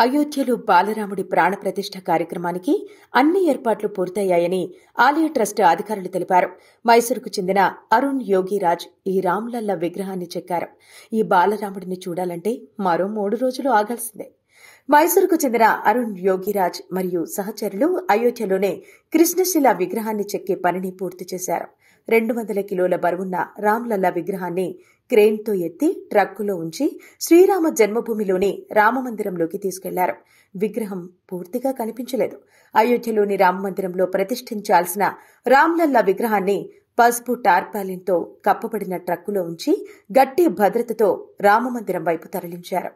అయోధ్యలో బాలరాముడి ప్రాణప్రతిష్ఠ కార్యక్రమానికి అన్ని ఏర్పాట్లు పూర్తయ్యాయని ఆలయ ట్రస్ట్ అధికారులు తెలిపారు. మైసూరుకు చెందిన అరుణ్ యోగిరాజ్ ఈ రామ్లల్ల విగ్రహాన్ని చెక్కారు. ఈ బాలరాముడిని చూడాలంటే మరో 3 రోజులు ఆగాల్సిందే. మైసూరుకు చెందిన అరుణ్ యోగిరాజ్ మరియు సహచరులు అయోధ్యలోనే కృష్ణశిల విగ్రహాన్ని చెక్కే పనిని పూర్తి చేశారు. 200 కిలోల బరువున్న రామ్లల్లా విగ్రహాన్ని క్రేన్తో ఎత్తి ట్రక్కులో ఉంచి శ్రీరామ జన్మభూమిలోని రామమందిరంలోకి తీసుకెళ్లారు. విగ్రహం పూర్తిగా కనిపించలేదు. అయోధ్యలోని రామమందిరంలో ప్రతిష్ఠించాల్సిన రామ్లల్లా విగ్రహాన్ని పసుపు టార్పాలిన్తో కప్పబడిన ట్రక్కులో ఉంచి గట్టి భద్రతతో రామమందిరం వైపు తరలించారు.